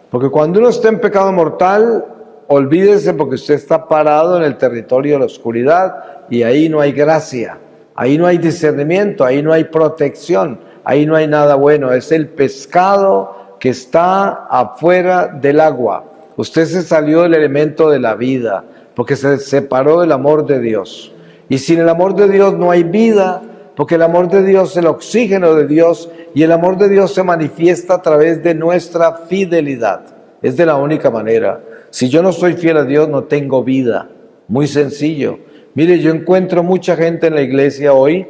Porque cuando uno está en pecado mortal, olvídese porque usted está parado en el territorio de la oscuridad y ahí no hay gracia, ahí no hay discernimiento, ahí no hay protección, ahí no hay nada bueno. Es el pescado que está afuera del agua. Usted se salió del elemento de la vida porque se separó del amor de Dios. Y sin el amor de Dios no hay vida, porque el amor de Dios es el oxígeno de Dios y el amor de Dios se manifiesta a través de nuestra fidelidad. Es de la única manera. Si yo no soy fiel a Dios, no tengo vida. Muy sencillo. Mire, yo encuentro mucha gente en la iglesia hoy,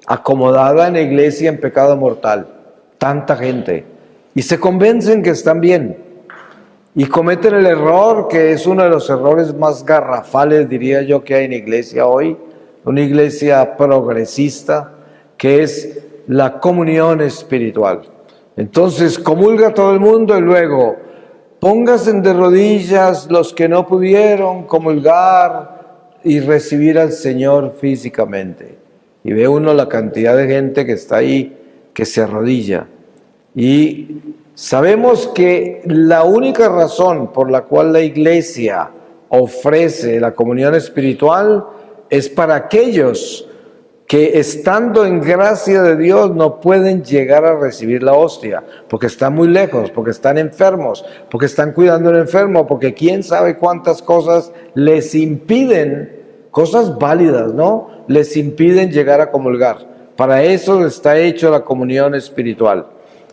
acomodada en la iglesia en pecado mortal. Tanta gente. Y se convencen que están bien. Y cometen el error, que es uno de los errores más garrafales, diría yo, que hay en la iglesia hoy. Una iglesia progresista, que es la comunión espiritual. Entonces, comulga todo el mundo y luego, pónganse de rodillas los que no pudieron comulgar y recibir al Señor físicamente. Y ve uno la cantidad de gente que está ahí, que se arrodilla. Y sabemos que la única razón por la cual la iglesia ofrece la comunión espiritual es para aquellos que estando en gracia de Dios no pueden llegar a recibir la hostia, porque están muy lejos, porque están enfermos, porque están cuidando al enfermo, porque quién sabe cuántas cosas les impiden, cosas válidas, ¿no? Les impiden llegar a comulgar. Para eso está hecho la comunión espiritual.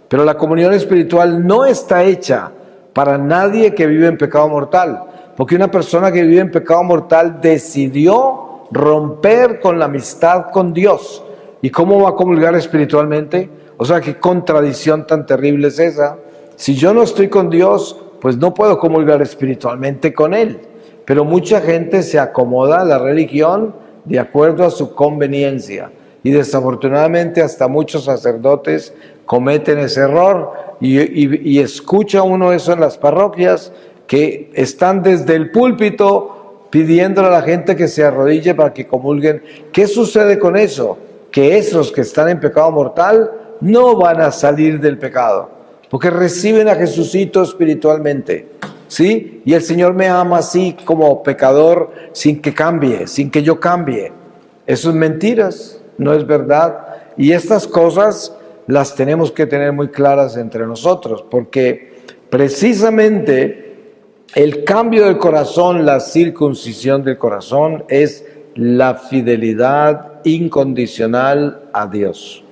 Pero la comunión espiritual no está hecha para nadie que vive en pecado mortal, porque una persona que vive en pecado mortal decidió romper con la amistad con Dios. ¿Y cómo va a comulgar espiritualmente? O sea, qué contradicción tan terrible es esa. Si yo no estoy con Dios, pues no puedo comulgar espiritualmente con Él. Pero mucha gente se acomoda a la religión de acuerdo a su conveniencia. Y desafortunadamente hasta muchos sacerdotes cometen ese error. Y escucha uno eso en las parroquias, que están desde el púlpito pidiéndole a la gente que se arrodille para que comulguen. ¿Qué sucede con eso? Que esos que están en pecado mortal no van a salir del pecado, porque reciben a Jesucito espiritualmente, ¿sí? Y el Señor me ama así como pecador, sin que cambie, sin que yo cambie. Eso es mentiras, no es verdad. Y estas cosas las tenemos que tener muy claras entre nosotros, porque precisamente el cambio del corazón, la circuncisión del corazón, es la fidelidad incondicional a Dios.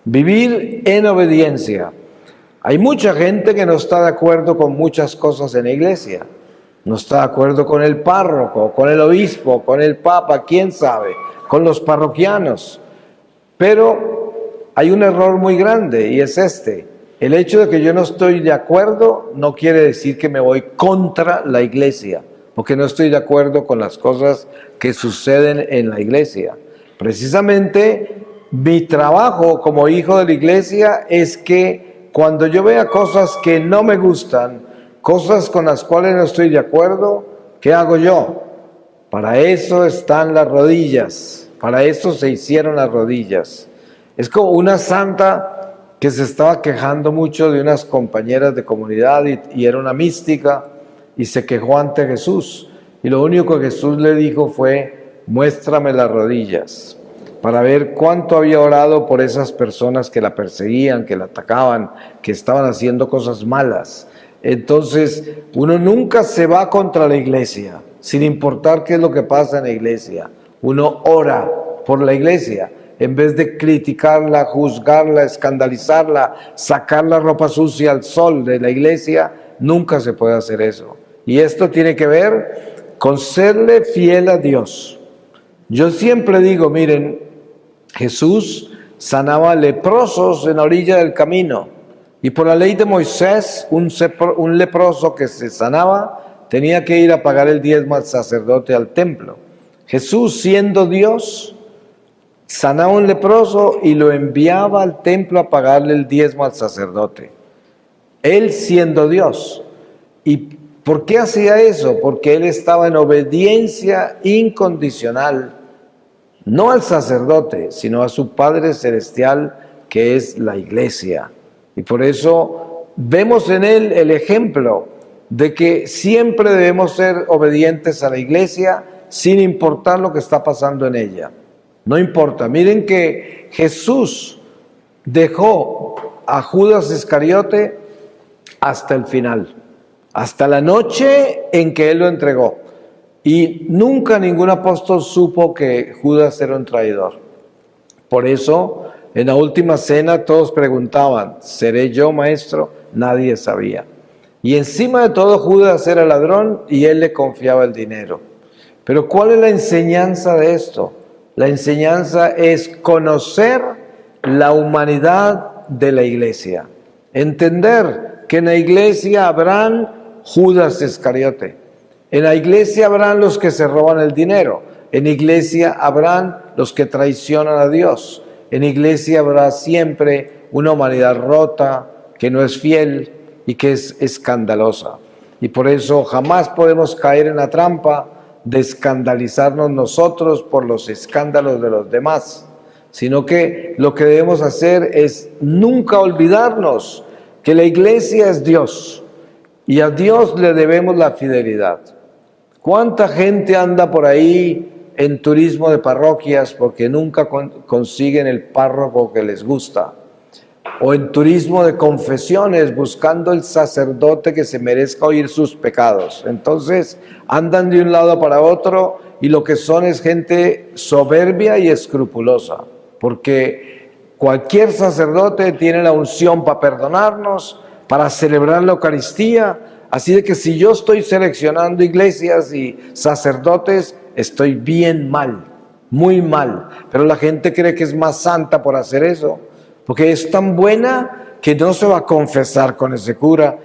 Vivir en obediencia. Hay mucha gente que no está de acuerdo con muchas cosas en la iglesia. No está de acuerdo con el párroco, con el obispo, con el papa, quién sabe, con los parroquianos. Pero hay un error muy grande y es este. El hecho de que yo no estoy de acuerdo no quiere decir que me voy contra la iglesia, porque no estoy de acuerdo con las cosas que suceden en la iglesia. Precisamente mi trabajo como hijo de la iglesia es que cuando yo vea cosas que no me gustan, cosas con las cuales no estoy de acuerdo, ¿qué hago yo? Para eso están las rodillas, para eso se hicieron las rodillas. Es como una santa que se estaba quejando mucho de unas compañeras de comunidad y era una mística y se quejó ante Jesús. Y lo único que Jesús le dijo fue, muéstrame las rodillas, para ver cuánto había orado por esas personas que la perseguían, que la atacaban, que estaban haciendo cosas malas. Entonces, uno nunca se va contra la iglesia, sin importar qué es lo que pasa en la iglesia. Uno ora por la iglesia. En vez de criticarla, juzgarla, escandalizarla, sacar la ropa sucia al sol de la iglesia, nunca se puede hacer eso. Y esto tiene que ver con serle fiel a Dios. Yo siempre digo, miren, Jesús sanaba leprosos en la orilla del camino. Y por la ley de Moisés, un leproso que se sanaba tenía que ir a pagar el diezmo al sacerdote al templo. Jesús, siendo Dios, sanaba a un leproso y lo enviaba al templo a pagarle el diezmo al sacerdote. Él siendo Dios. ¿Y por qué hacía eso? Porque él estaba en obediencia incondicional, no al sacerdote, sino a su Padre Celestial, que es la iglesia. Y por eso vemos en él el ejemplo de que siempre debemos ser obedientes a la iglesia sin importar lo que está pasando en ella. No importa. Miren que Jesús dejó a Judas Iscariote hasta el final, hasta la noche en que él lo entregó. Y nunca ningún apóstol supo que Judas era un traidor. Por eso, en la última cena todos preguntaban, ¿seré yo, maestro? Nadie sabía. Y encima de todo, Judas era ladrón y él le confiaba el dinero. Pero ¿cuál es la enseñanza de esto? La enseñanza es conocer la humanidad de la iglesia. Entender que en la iglesia habrán Judas Iscariote. En la iglesia habrán los que se roban el dinero. En la iglesia habrán los que traicionan a Dios. En la iglesia habrá siempre una humanidad rota, que no es fiel y que es escandalosa. Y por eso jamás podemos caer en la trampa de escandalizarnos nosotros por los escándalos de los demás, sino que lo que debemos hacer es nunca olvidarnos que la iglesia es Dios y a Dios le debemos la fidelidad. ¿Cuánta gente anda por ahí en turismo de parroquias porque nunca consiguen el párroco que les gusta? O en turismo de confesiones buscando el sacerdote que se merezca oír sus pecados. Entonces andan de un lado para otro y lo que son es gente soberbia y escrupulosa, porque cualquier sacerdote tiene la unción para perdonarnos, para celebrar la Eucaristía. Así de que si yo estoy seleccionando iglesias y sacerdotes, estoy bien mal, muy mal. Pero la gente cree que es más santa por hacer eso, porque es tan buena que no se va a confesar con ese cura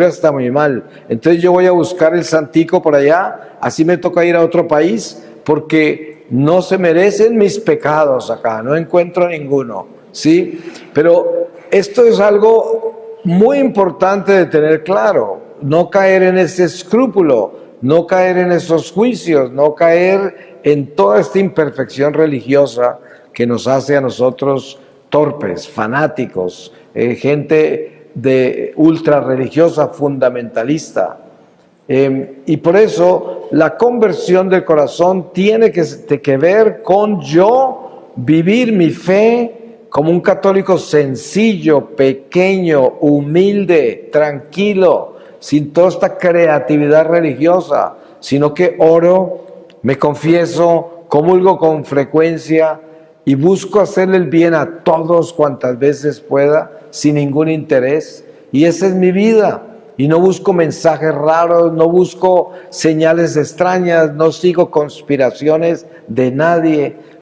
está muy mal. Entonces yo voy a buscar el santico por allá, así me toca ir a otro país, porque no se merecen mis pecados acá, no encuentro ninguno, ¿sí? Pero esto es algo muy importante de tener claro, no caer en ese escrúpulo, no caer en esos juicios, no caer en toda esta imperfección religiosa que nos hace a nosotros torpes, fanáticos, gente de ultra religiosa, fundamentalista. Y por eso la conversión del corazón tiene que ver con yo vivir mi fe como un católico sencillo, pequeño, humilde, tranquilo, sin toda esta creatividad religiosa, sino que oro, me confieso, comulgo con frecuencia y busco hacerle el bien a todos cuantas veces pueda, sin ningún interés. Y esa es mi vida. Y no busco mensajes raros, no busco señales extrañas, no sigo conspiraciones de nadie.